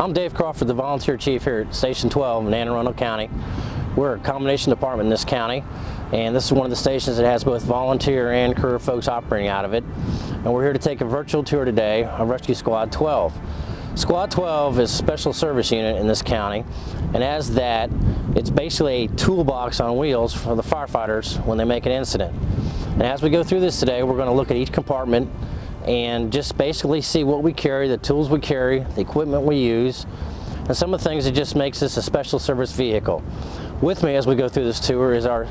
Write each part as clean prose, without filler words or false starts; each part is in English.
I'm Dave Crawford, the Volunteer Chief here at Station 12 in Anne Arundel County. We're a combination department in this county, and this is one of the stations that has both volunteer and career folks operating out of it. And we're here to take a virtual tour today of Rescue Squad 12. Squad 12 is a special service unit in this county, and as that, it's basically a toolbox on wheels for the firefighters when they make an incident. And as we go through this today, we're going to look at each compartment and just basically see what we carry, the tools we carry, the equipment we use, and some of the things that just makes this a special service vehicle. With me as we go through this tour is our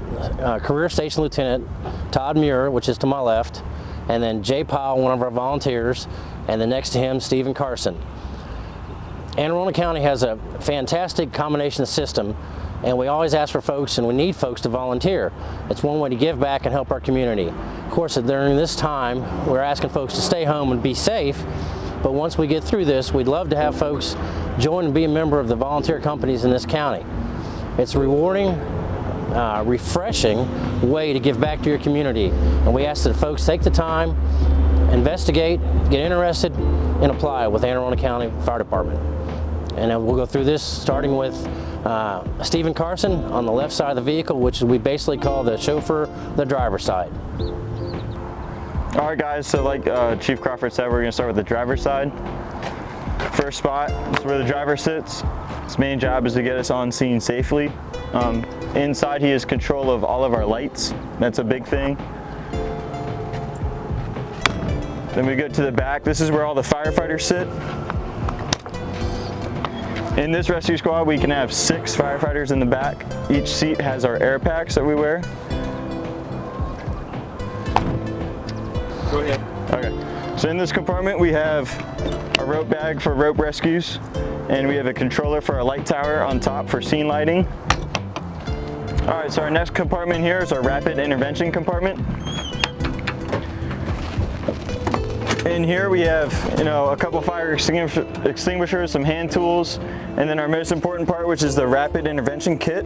career station lieutenant, Todd Muir, which is to my left, and then Jay Powell, one of our volunteers, and then next to him, Stephen Carson. Anne Arundel County has a fantastic combination system, and we always ask for folks, and we need folks to volunteer. It's one way to give back and help our community. Of course, during this time, we're asking folks to stay home and be safe, but once we get through this, we'd love to have folks join and be a member of the volunteer companies in this county. It's a rewarding, refreshing way to give back to your community, and we ask that folks take the time, investigate, get interested, and apply with Anne Arundel County Fire Department. And then we'll go through this starting with Stephen Carson on the left side of the vehicle, which we basically call the chauffeur, the driver's side. All right, guys, so like Chief Crawford said, we're going to start with the driver's side. First spot is where the driver sits. His main job is to get us on scene safely. Inside, he has control of all of our lights. That's a big thing. Then we go to the back. This is where all the firefighters sit. In this rescue squad, we can have 6 firefighters in the back. Each seat has our air packs that we wear. Go ahead. Okay, so in this compartment, we have a rope bag for rope rescues, and we have a controller for our light tower on top for scene lighting. All right, so our next compartment here is our rapid intervention compartment. In here we have, a couple fire extinguishers, some hand tools, and then our most important part, which is the rapid intervention kit.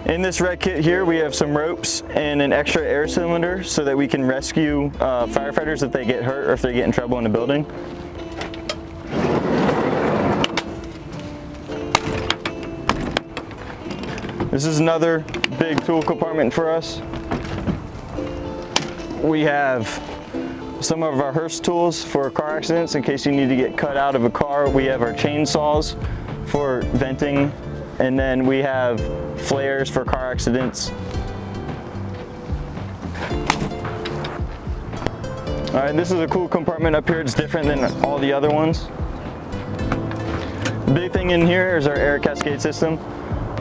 In this red kit here, we have some ropes and an extra air cylinder so that we can rescue firefighters if they get hurt or if they get in trouble in the building. This is another big tool compartment for us. We have some of our hearse tools for car accidents in case you need to get cut out of a car. We have our chainsaws for venting, and then we have flares for car accidents. All right, this is a cool compartment up here. It's different than all the other ones. The big thing in here is our air cascade system.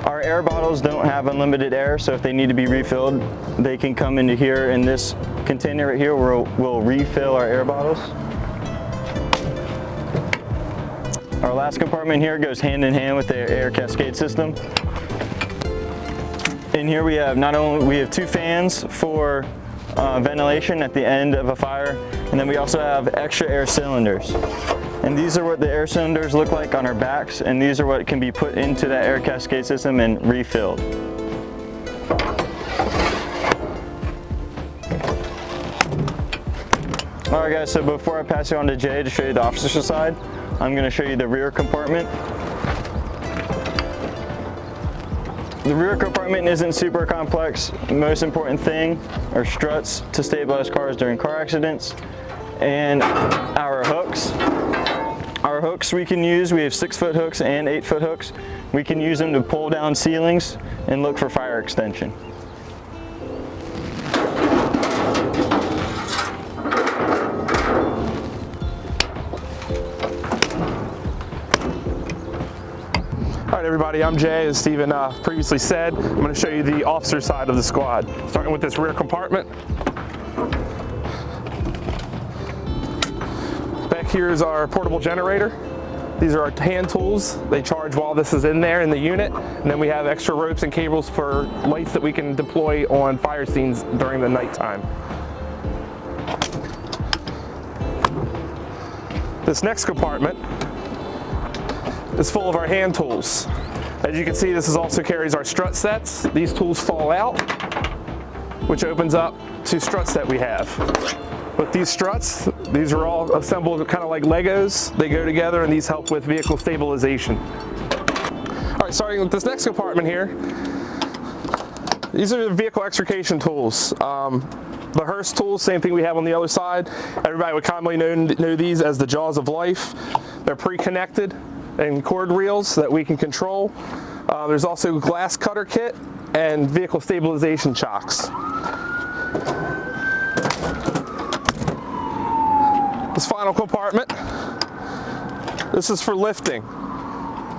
Our air bottles don't have unlimited air, so if they need to be refilled, they can come into here in this container right here where we'll refill our air bottles. Our last compartment here goes hand in hand with the air cascade system. In here we have we have 2 fans for ventilation at the end of a fire, and then we also have extra air cylinders. And these are what the air cylinders look like on our backs, and these are what can be put into that air cascade system and refilled. All right, guys, so before I pass you on to Jay to show you the officer side, I'm going to show you the rear compartment. The rear compartment isn't super complex. The most important thing are struts to stabilize cars during car accidents, and our hooks. Our hooks we can use, we have 6-foot hooks and 8-foot hooks. We can use them to pull down ceilings and look for fire extension. All right, everybody, I'm Jay. As Stephen previously said, I'm going to show you the officer side of the squad, starting with this rear compartment. Back here is our portable generator. These are our hand tools. They charge while this is in there in the unit. And then we have extra ropes and cables for lights that we can deploy on fire scenes during the nighttime. This next compartment is full of our hand tools. As you can see, this also carries our strut sets. These tools fall out, which opens up to struts that we have. with these struts. These are all assembled kind of like Legos. They go together and these help with vehicle stabilization. All right, starting with this next compartment here. These are the vehicle extrication tools. The Hearst tools, same thing we have on the other side. Everybody would commonly know these as the jaws of life. They're pre-connected and cord reels that we can control. There's also glass cutter kit and vehicle stabilization chocks. This final compartment, this is for lifting.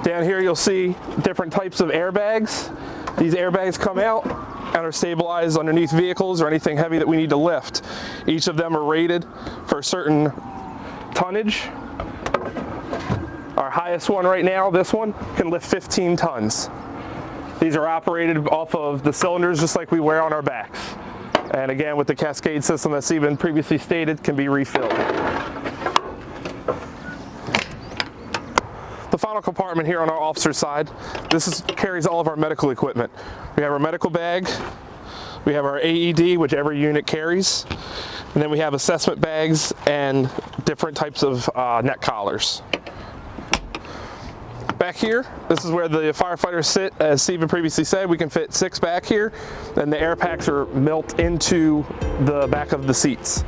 Down here you'll see different types of airbags. These airbags come out and are stabilized underneath vehicles or anything heavy that we need to lift. Each of them are rated for a certain tonnage. Our highest one right now, this one, can lift 15 tons. These are operated off of the cylinders just like we wear on our backs. And again, with the cascade system that's even previously stated, can be refilled. The final compartment here on our officer side, carries all of our medical equipment. We have our medical bag, we have our AED, which every unit carries, and then we have assessment bags and different types of neck collars. Back here, this is where the firefighters sit. As Stephen previously said, we can fit 6 back here, and the air packs are built into the back of the seats.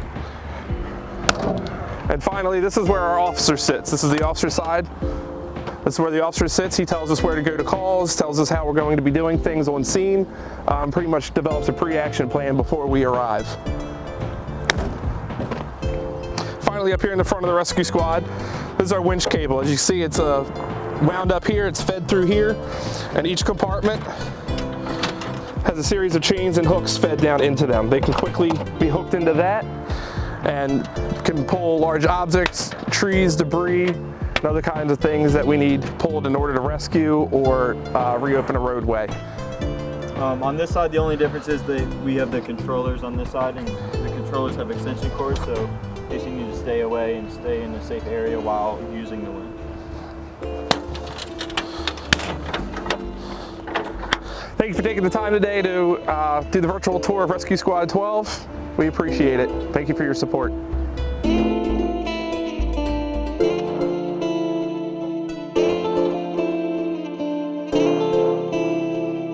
And finally, this is where our officer sits. This is the officer side. This is where the officer sits. He tells us where to go to calls, tells us how we're going to be doing things on scene, pretty much develops a pre-action plan before we arrive. Finally, up here in the front of the rescue squad, this is our winch cable. As you see, it's wound up here, it's fed through here, and each compartment has a series of chains and hooks fed down into them. They can quickly be hooked into that and can pull large objects, trees, debris, and other kinds of things that we need pulled in order to rescue or reopen a roadway. On this side, the only difference is that we have the controllers on this side, and the controllers have extension cords, so in case you need to stay away and stay in a safe area while using the winch. Thank you for taking the time today to do the virtual tour of Rescue Squad 12. We appreciate it. Thank you for your support.